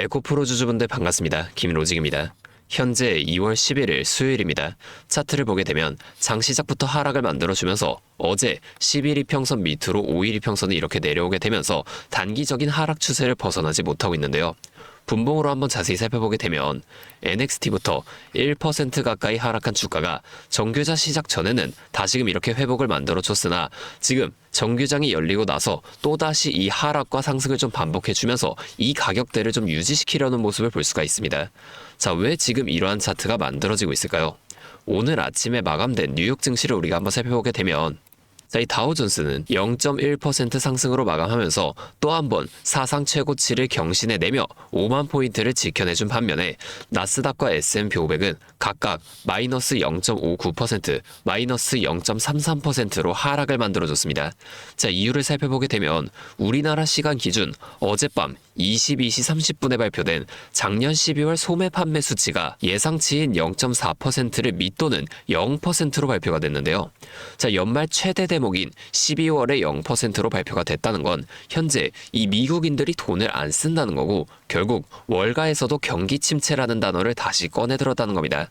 에코프로 주주분들 반갑습니다. 김로직입니다. 현재 2월 11일 수요일입니다. 차트를 보게 되면 장 시작부터 하락을 만들어주면서 어제 11 이평선 밑으로 5일 이평선이 이렇게 내려오게 되면서 단기적인 하락 추세를 벗어나지 못하고 있는데요. 분봉으로 한번 자세히 살펴보게 되면 NXT부터 1% 가까이 하락한 주가가 정규장 시작 전에는 다시금 이렇게 회복을 만들어줬으나 지금 정규장이 열리고 나서 또다시 이 하락과 상승을 좀 반복해주면서 이 가격대를 좀 유지시키려는 모습을 볼 수가 있습니다. 자, 왜 지금 이러한 차트가 만들어지고 있을까요? 오늘 아침에 마감된 뉴욕 증시를 우리가 한번 살펴보게 되면 이 다우존스는 0.1% 상승으로 마감하면서 또 한 번 사상 최고치를 경신해내며 5만 포인트를 지켜내준 반면에 나스닥과 S&P 500은 각각 마이너스 0.59%, 마이너스 0.33%로 하락을 만들어줬습니다. 자, 이유를 살펴보게 되면 우리나라 시간 기준 어젯밤 22시 30분에 발표된 작년 12월 소매 판매 수치가 예상치인 0.4%를 밑도는 0%로 발표가 됐는데요. 자, 연말 최대 대목인 12월에 0%로 발표가 됐다는 건 현재 이 미국인들이 돈을 안 쓴다는 거고 결국 월가에서도 경기 침체라는 단어를 다시 꺼내 들었다는 겁니다.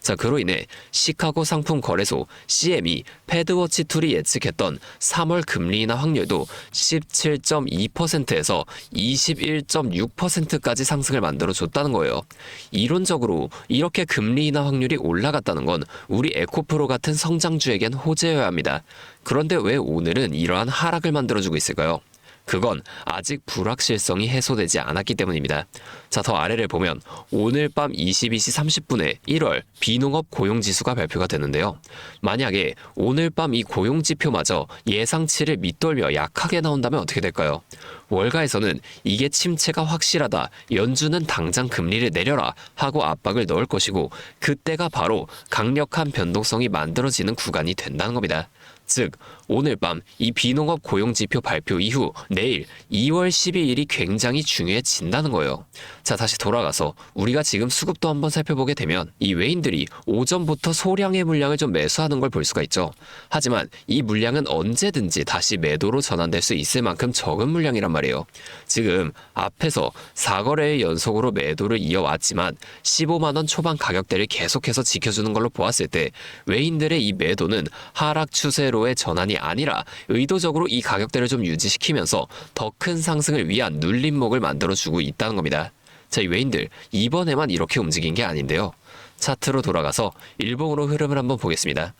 자, 그로 인해 시카고 상품 거래소 CME 패드워치 툴이 예측했던 3월 금리 인하 확률도 17.2%에서 21.6%까지 상승을 만들어줬다는 거예요. 이론적으로 이렇게 금리 인하 확률이 올라갔다는 건 우리 에코프로 같은 성장주에겐 호재여야 합니다. 그런데 왜 오늘은 이러한 하락을 만들어주고 있을까요? 그건 아직 불확실성이 해소되지 않았기 때문입니다. 자, 더 아래를 보면 오늘 밤 22시 30분에 1월 비농업 고용지수가 발표가 되는데요. 만약에 오늘 밤 이 고용지표마저 예상치를 밑돌며 약하게 나온다면 어떻게 될까요? 월가에서는 이게 침체가 확실하다, 연준은 당장 금리를 내려라 하고 압박을 넣을 것이고 그때가 바로 강력한 변동성이 만들어지는 구간이 된다는 겁니다. 즉 오늘 밤 이 비농업 고용지표 발표 이후 내일 2월 12일이 굉장히 중요해진다는 거예요. 자, 다시 돌아가서 우리가 지금 수급도 한번 살펴보게 되면 이 외인들이 오전부터 소량의 물량을 좀 매수하는 걸 볼 수가 있죠. 하지만 이 물량은 언제든지 다시 매도로 전환될 수 있을 만큼 적은 물량이란 말이에요. 지금 앞에서 4거래의 연속으로 매도를 이어왔지만 15만 원 초반 가격대를 계속해서 지켜주는 걸로 보았을 때 외인들의 이 매도는 하락 추세로의 전환이 아니라 의도적으로 이 가격대를 좀 유지시키면서 더 큰 상승을 위한 눌림목을 만들어주고 있다는 겁니다. 자, 이 외인들 이번에만 이렇게 움직인 게 아닌데요. 차트로 돌아가서 일봉으로 흐름을 한번 보겠습니다.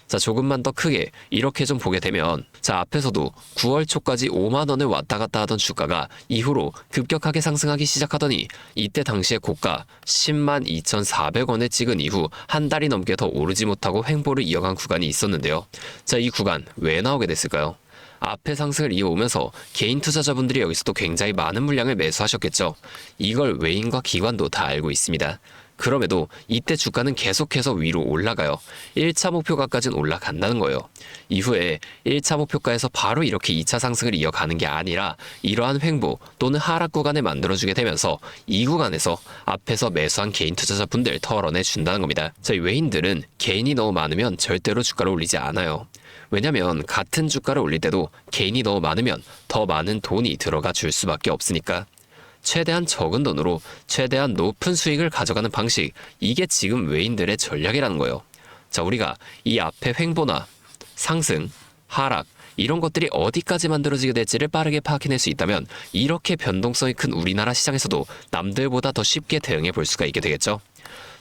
자, 조금만 더 크게 이렇게 좀 보게 되면 자, 앞에서도 9월 초까지 5만 원을 왔다 갔다 하던 주가가 이후로 급격하게 상승하기 시작하더니 이때 당시의 고가 10만 2,400원을 찍은 이후 한 달이 넘게 더 오르지 못하고 횡보를 이어간 구간이 있었는데요. 자, 이 구간 왜 나오게 됐을까요? 앞에 상승을 이어오면서 개인 투자자분들이 여기서도 굉장히 많은 물량을 매수하셨겠죠. 이걸 외인과 기관도 다 알고 있습니다. 그럼에도 이때 주가는 계속해서 위로 올라가요. 1차 목표가까지는 올라간다는 거예요. 이후에 1차 목표가에서 바로 이렇게 2차 상승을 이어가는 게 아니라 이러한 횡보 또는 하락 구간을 만들어주게 되면서 이 구간에서 앞에서 매수한 개인 투자자분들 털어내 준다는 겁니다. 저희 외인들은 개인이 너무 많으면 절대로 주가를 올리지 않아요. 왜냐면 같은 주가를 올릴 때도 개인이 너무 많으면 더 많은 돈이 들어가 줄 수밖에 없으니까. 최대한 적은 돈으로 최대한 높은 수익을 가져가는 방식, 이게 지금 외인들의 전략이라는 거예요. 자, 우리가 이 앞에 횡보나 상승, 하락 이런 것들이 어디까지 만들어지게 될지를 빠르게 파악해낼 수 있다면 이렇게 변동성이 큰 우리나라 시장에서도 남들보다 더 쉽게 대응해 볼 수가 있게 되겠죠.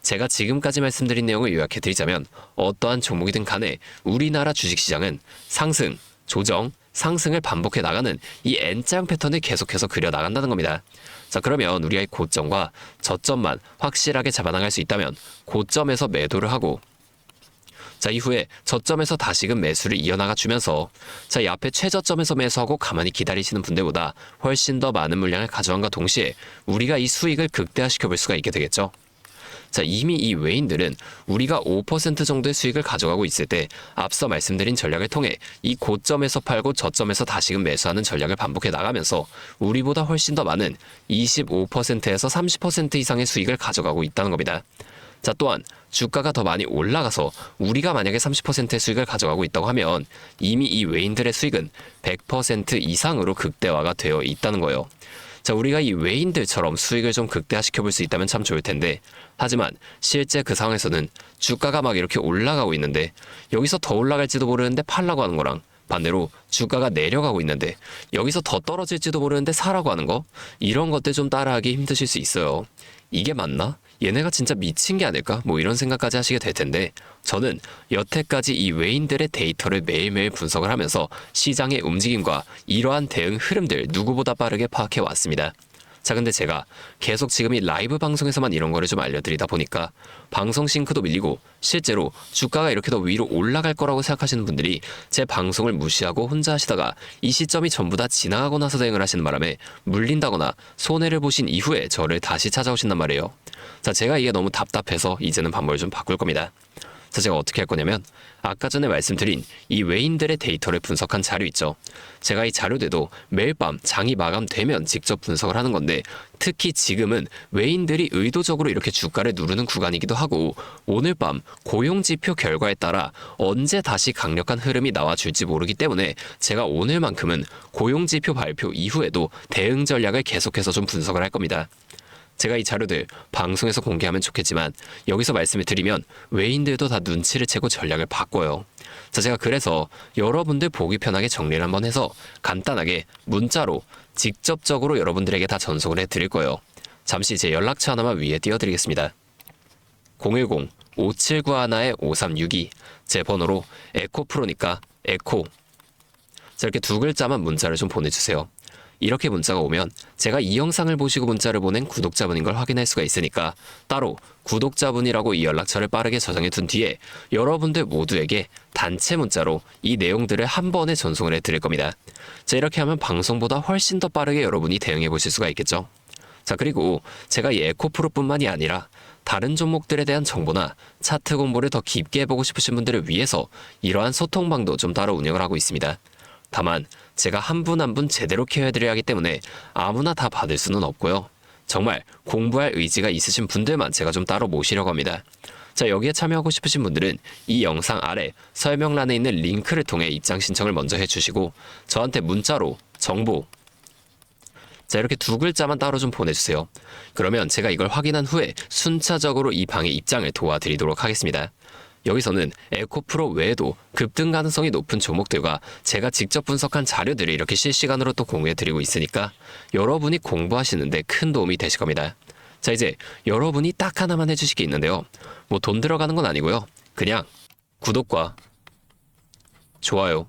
제가 지금까지 말씀드린 내용을 요약해드리자면 어떠한 종목이든 간에 우리나라 주식시장은 상승, 조정, 상승을 반복해 나가는 이 N자형 패턴을 계속해서 그려 나간다는 겁니다. 자, 그러면 우리가 이 고점과 저점만 확실하게 잡아나갈 수 있다면 고점에서 매도를 하고 자, 이후에 저점에서 다시금 매수를 이어나가 주면서 자, 이 앞에 최저점에서 매수하고 가만히 기다리시는 분들보다 훨씬 더 많은 물량을 가져간과 동시에 우리가 이 수익을 극대화시켜 볼 수가 있게 되겠죠. 자, 이미 이 외인들은 우리가 5% 정도의 수익을 가져가고 있을 때 앞서 말씀드린 전략을 통해 이 고점에서 팔고 저점에서 다시금 매수하는 전략을 반복해 나가면서 우리보다 훨씬 더 많은 25%에서 30% 이상의 수익을 가져가고 있다는 겁니다. 자, 또한 주가가 더 많이 올라가서 우리가 만약에 30%의 수익을 가져가고 있다고 하면 이미 이 외인들의 수익은 100% 이상으로 극대화가 되어 있다는 거예요. 자, 우리가 이 외인들처럼 수익을 좀 극대화시켜 볼 수 있다면 참 좋을 텐데, 하지만 실제 그 상황에서는 주가가 막 이렇게 올라가고 있는데 여기서 더 올라갈지도 모르는데 팔라고 하는 거랑, 반대로 주가가 내려가고 있는데 여기서 더 떨어질지도 모르는데 사라고 하는 거, 이런 것들 좀 따라하기 힘드실 수 있어요. 이게 맞나? 얘네가 진짜 미친 게 아닐까? 뭐 이런 생각까지 하시게 될 텐데, 저는 여태까지 이 외인들의 데이터를 매일매일 분석을 하면서 시장의 움직임과 이러한 대응 흐름들 누구보다 빠르게 파악해 왔습니다. 자, 근데 제가 계속 지금 이 라이브 방송에서만 이런 거를 좀 알려드리다 보니까 방송 싱크도 밀리고, 실제로 주가가 이렇게 더 위로 올라갈 거라고 생각하시는 분들이 제 방송을 무시하고 혼자 하시다가 이 시점이 전부 다 지나가고 나서 대응을 하시는 바람에 물린다거나 손해를 보신 이후에 저를 다시 찾아오신단 말이에요. 자, 제가 이게 너무 답답해서 이제는 방법을 좀 바꿀 겁니다. 자, 제가 어떻게 할 거냐면, 아까 전에 말씀드린 이 외인들의 데이터를 분석한 자료 있죠. 제가 이 자료들도 매일 밤 장이 마감되면 직접 분석을 하는 건데, 특히 지금은 외인들이 의도적으로 이렇게 주가를 누르는 구간이기도 하고, 오늘 밤 고용지표 결과에 따라 언제 다시 강력한 흐름이 나와줄지 모르기 때문에 제가 오늘만큼은 고용지표 발표 이후에도 대응 전략을 계속해서 좀 분석을 할 겁니다. 제가 이 자료들 방송에서 공개하면 좋겠지만 여기서 말씀을 드리면 외인들도 다 눈치를 채고 전략을 바꿔요. 자, 제가 그래서 여러분들 보기 편하게 정리를 한번 해서 간단하게 문자로 직접적으로 여러분들에게 다 전송을 해드릴 거예요. 잠시 제 연락처 하나만 위에 띄워드리겠습니다. 010-5791-5362, 제 번호로 에코프로니까 에코. 자, 이렇게 두 글자만 문자를 좀 보내주세요. 이렇게 문자가 오면 제가 이 영상을 보시고 문자를 보낸 구독자분인 걸 확인할 수가 있으니까 따로 구독자분이라고 이 연락처를 빠르게 저장해 둔 뒤에 여러분들 모두에게 단체 문자로 이 내용들을 한 번에 전송을 해드릴 겁니다. 자, 이렇게 하면 방송보다 훨씬 더 빠르게 여러분이 대응해 보실 수가 있겠죠. 자, 그리고 제가 이 에코프로뿐만이 아니라 다른 종목들에 대한 정보나 차트 공부를 더 깊게 해보고 싶으신 분들을 위해서 이러한 소통방도 좀 따로 운영을 하고 있습니다. 다만 제가 한 분 한 분 제대로 케어해드려야 하기 때문에 아무나 다 받을 수는 없고요. 정말 공부할 의지가 있으신 분들만 제가 좀 따로 모시려고 합니다. 자, 여기에 참여하고 싶으신 분들은 이 영상 아래 설명란에 있는 링크를 통해 입장 신청을 먼저 해주시고 저한테 문자로 정보, 자, 이렇게 두 글자만 따로 좀 보내주세요. 그러면 제가 이걸 확인한 후에 순차적으로 이 방의 입장을 도와드리도록 하겠습니다. 여기서는 에코프로 외에도 급등 가능성이 높은 종목들과 제가 직접 분석한 자료들을 이렇게 실시간으로 또 공유해드리고 있으니까 여러분이 공부하시는데 큰 도움이 되실 겁니다. 자, 이제 여러분이 딱 하나만 해주실 게 있는데요. 뭐 돈 들어가는 건 아니고요. 그냥 구독과 좋아요,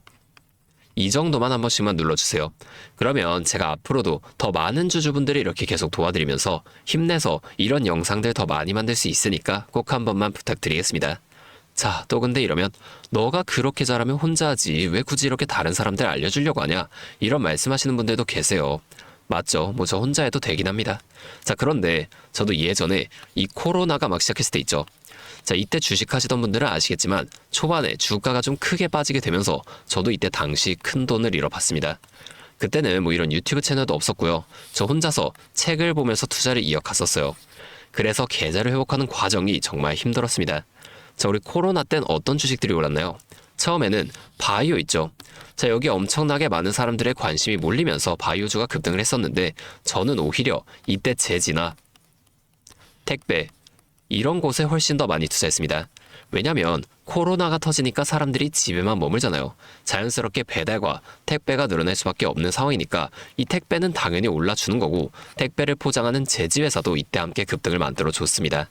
이 정도만 한 번씩만 눌러주세요. 그러면 제가 앞으로도 더 많은 주주분들이 이렇게 계속 도와드리면서 힘내서 이런 영상들 더 많이 만들 수 있으니까 꼭 한 번만 부탁드리겠습니다. 자, 또 근데 이러면 너가 그렇게 잘하면 혼자 하지 왜 굳이 이렇게 다른 사람들 알려주려고 하냐, 이런 말씀하시는 분들도 계세요. 맞죠? 뭐 저 혼자 해도 되긴 합니다. 자, 그런데 저도 예전에 이 코로나가 막 시작했을 때 있죠. 자, 이때 주식하시던 분들은 아시겠지만 초반에 주가가 좀 크게 빠지게 되면서 저도 이때 당시 큰 돈을 잃어봤습니다. 그때는 뭐 이런 유튜브 채널도 없었고요. 저 혼자서 책을 보면서 투자를 이어갔었어요. 그래서 계좌를 회복하는 과정이 정말 힘들었습니다. 자, 우리 코로나 땐 어떤 주식들이 올랐나요? 처음에는 바이오 있죠. 자, 여기 엄청나게 많은 사람들의 관심이 몰리면서 바이오주가 급등을 했었는데 저는 오히려 이때 제지나 택배 이런 곳에 훨씬 더 많이 투자했습니다. 왜냐면 코로나가 터지니까 사람들이 집에만 머물잖아요. 자연스럽게 배달과 택배가 늘어날 수밖에 없는 상황이니까 이 택배는 당연히 올라주는 거고 택배를 포장하는 제지회사도 이때 함께 급등을 만들어줬습니다.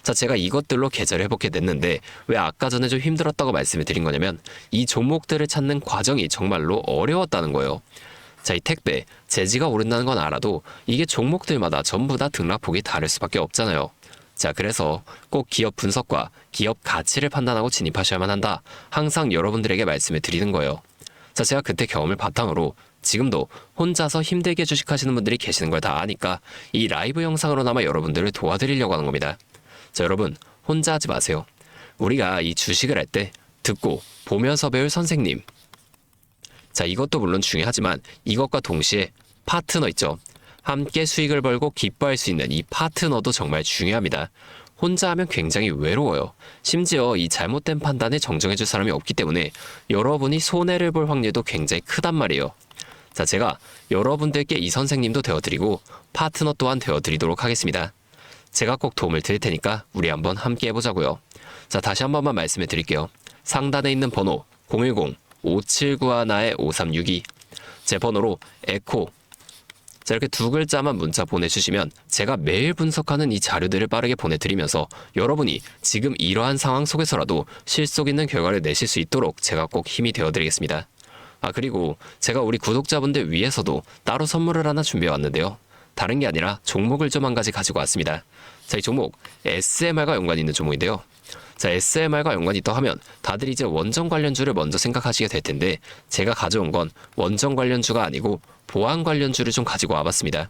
자, 제가 이것들로 계좌를 회복해 냈는데 왜 아까 전에 좀 힘들었다고 말씀을 드린 거냐면 이 종목들을 찾는 과정이 정말로 어려웠다는 거예요. 자, 이 택배, 제지가 오른다는 건 알아도 이게 종목들마다 전부 다 등락폭이 다를 수밖에 없잖아요. 자, 그래서 꼭 기업 분석과 기업 가치를 판단하고 진입하셔야만 한다. 항상 여러분들에게 말씀을 드리는 거예요. 자, 제가 그때 경험을 바탕으로 지금도 혼자서 힘들게 주식하시는 분들이 계시는 걸 다 아니까 이 라이브 영상으로나마 여러분들을 도와드리려고 하는 겁니다. 자, 여러분 혼자 하지 마세요. 우리가 이 주식을 할 때 듣고 보면서 배울 선생님, 자, 이것도 물론 중요하지만 이것과 동시에 파트너 있죠. 함께 수익을 벌고 기뻐할 수 있는 이 파트너도 정말 중요합니다. 혼자 하면 굉장히 외로워요. 심지어 이 잘못된 판단을 정정해줄 사람이 없기 때문에 여러분이 손해를 볼 확률도 굉장히 크단 말이에요. 자, 제가 여러분들께 이 선생님도 되어드리고 파트너 또한 되어드리도록 하겠습니다. 제가 꼭 도움을 드릴 테니까 우리 한번 함께 해보자고요. 자, 다시 한 번만 말씀해 드릴게요. 상단에 있는 번호 010-5791-5362 제 번호로 에코 자, 이렇게 두 글자만 문자 보내주시면 제가 매일 분석하는 이 자료들을 빠르게 보내드리면서 여러분이 지금 이러한 상황 속에서라도 실속 있는 결과를 내실 수 있도록 제가 꼭 힘이 되어드리겠습니다. 그리고 제가 우리 구독자분들 위해서도 따로 선물을 하나 준비해 왔는데요. 다른 게 아니라 종목을 좀 한 가지 가지고 왔습니다. 자, 이 종목 SMR과 연관이 있는 종목인데요. 자, SMR과 연관이 있다 하면 다들 이제 원전 관련주를 먼저 생각하시게 될 텐데 제가 가져온 건 원전 관련주가 아니고 보안 관련주를 좀 가지고 와봤습니다.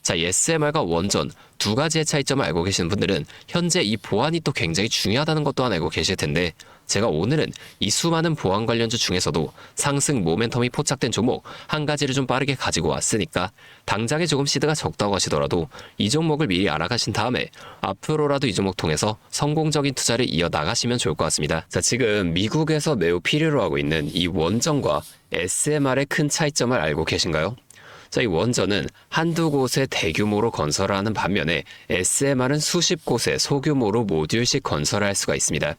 자, 이 SMR과 원전 두 가지의 차이점을 알고 계시는 분들은 현재 이 보안이 또 굉장히 중요하다는 것 또한 알고 계실 텐데 제가 오늘은 이 수많은 보안 관련주 중에서도 상승 모멘텀이 포착된 종목 한 가지를 좀 빠르게 가지고 왔으니까 당장에 조금 시드가 적다고 하시더라도 이 종목을 미리 알아가신 다음에 앞으로라도 이 종목 통해서 성공적인 투자를 이어나가시면 좋을 것 같습니다. 자, 지금 미국에서 매우 필요로 하고 있는 이 원전과 SMR의 큰 차이점을 알고 계신가요? 자, 이 원전은 한두 곳에 대규모로 건설을 하는 반면에 SMR은 수십 곳에 소규모로 모듈식 건설을 할 수가 있습니다.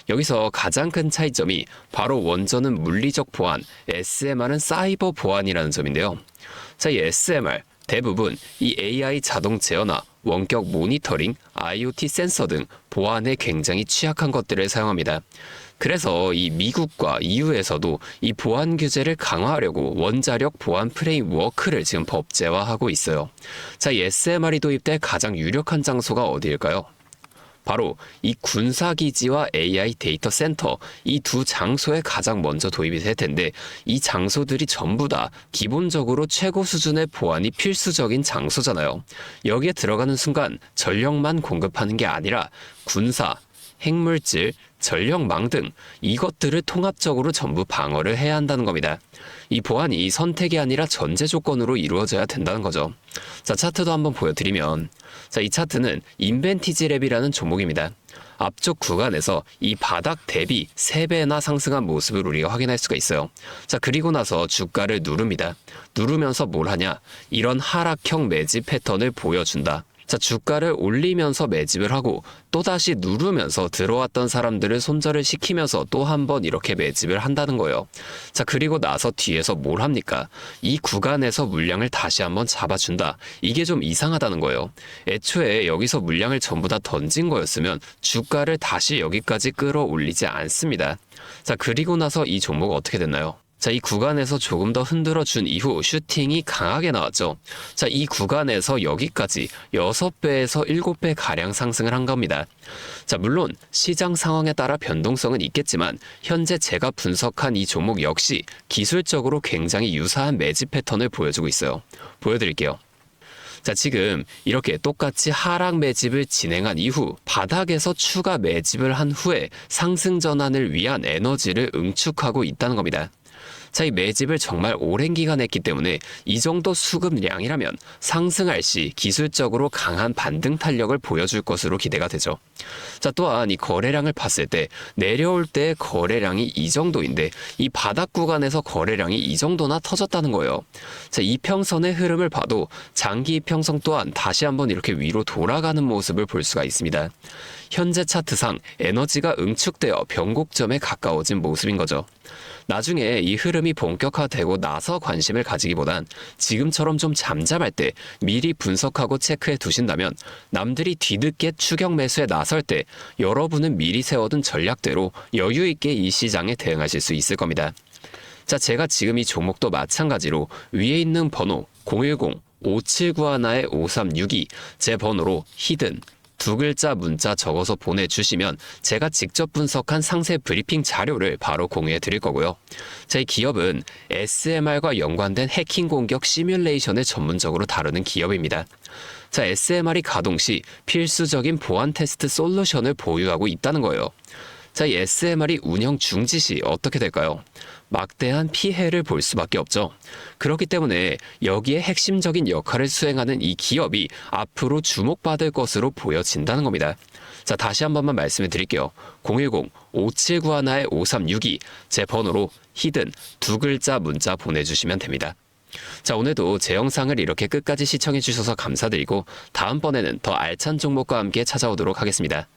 여기서 가장 큰 차이점이 바로 원전은 물리적 보안, SMR은 사이버 보안이라는 점인데요. 자, 이 SMR 대부분 이 AI 자동 제어나 원격 모니터링, IoT 센서 등 보안에 굉장히 취약한 것들을 사용합니다. 그래서 이 미국과 EU에서도 이 보안 규제를 강화하려고 원자력 보안 프레임워크를 지금 법제화하고 있어요. 자, 이 SMR이 도입될 가장 유력한 장소가 어디일까요? 바로 이 군사기지와 AI 데이터 센터 이 두 장소에 가장 먼저 도입이 될 텐데 이 장소들이 전부 다 기본적으로 최고 수준의 보안이 필수적인 장소잖아요. 여기에 들어가는 순간 전력만 공급하는 게 아니라 군사, 핵물질, 전력망 등 이것들을 통합적으로 전부 방어를 해야 한다는 겁니다. 이 보안이 선택이 아니라 전제 조건으로 이루어져야 된다는 거죠. 자, 차트도 한번 보여드리면 자, 이 차트는 인벤티지랩이라는 종목입니다. 앞쪽 구간에서 이 바닥 대비 3배나 상승한 모습을 우리가 확인할 수가 있어요. 자, 그리고 나서 주가를 누릅니다. 누르면서 뭘 하냐? 이런 하락형 매집 패턴을 보여준다. 자, 주가를 올리면서 매집을 하고 또다시 누르면서 들어왔던 사람들을 손절을 시키면서 또 한 번 이렇게 매집을 한다는 거예요. 자, 그리고 나서 뒤에서 뭘 합니까? 이 구간에서 물량을 다시 한번 잡아준다. 이게 좀 이상하다는 거예요. 애초에 여기서 물량을 전부 다 던진 거였으면 주가를 다시 여기까지 끌어올리지 않습니다. 자, 그리고 나서 이 종목 어떻게 됐나요? 자, 이 구간에서 조금 더 흔들어준 이후 슈팅이 강하게 나왔죠. 자, 이 구간에서 여기까지 6배에서 7배 가량 상승을 한 겁니다. 자, 물론 시장 상황에 따라 변동성은 있겠지만 현재 제가 분석한 이 종목 역시 기술적으로 굉장히 유사한 매집 패턴을 보여주고 있어요. 보여드릴게요. 자, 지금 이렇게 똑같이 하락 매집을 진행한 이후 바닥에서 추가 매집을 한 후에 상승 전환을 위한 에너지를 응축하고 있다는 겁니다. 자, 이 매집을 정말 오랜 기간 했기 때문에 이 정도 수급량이라면 상승할 시 기술적으로 강한 반등 탄력을 보여줄 것으로 기대가 되죠. 자, 또한 이 거래량을 봤을 때 내려올 때 거래량이 이 정도인데 이 바닥 구간에서 거래량이 이 정도나 터졌다는 거예요. 자, 이평선의 흐름을 봐도 장기 이평선 또한 다시 한번 이렇게 위로 돌아가는 모습을 볼 수가 있습니다. 현재 차트상 에너지가 응축되어 변곡점에 가까워진 모습인 거죠. 나중에 이 흐름이 본격화되고 나서 관심을 가지기보단 지금처럼 좀 잠잠할 때 미리 분석하고 체크해 두신다면 남들이 뒤늦게 추격 매수에 나설 때 여러분은 미리 세워둔 전략대로 여유 있게 이 시장에 대응하실 수 있을 겁니다. 자, 제가 지금 이 종목도 마찬가지로 위에 있는 번호 010-5791-5362 제 번호로 히든 두 글자 문자 적어서 보내주시면 제가 직접 분석한 상세 브리핑 자료를 바로 공유해 드릴 거고요. 제 기업은 SMR과 연관된 해킹 공격 시뮬레이션을 전문적으로 다루는 기업입니다. 자, SMR이 가동 시 필수적인 보안 테스트 솔루션을 보유하고 있다는 거예요. 자, 이 SMR이 운영 중지 시 어떻게 될까요? 막대한 피해를 볼 수밖에 없죠. 그렇기 때문에 여기에 핵심적인 역할을 수행하는 이 기업이 앞으로 주목받을 것으로 보여진다는 겁니다. 자, 다시 한 번만 말씀을 드릴게요. 010-5791-5362 제 번호로 히든 두 글자 문자 보내주시면 됩니다. 자, 오늘도 제 영상을 이렇게 끝까지 시청해 주셔서 감사드리고 다음번에는 더 알찬 종목과 함께 찾아오도록 하겠습니다.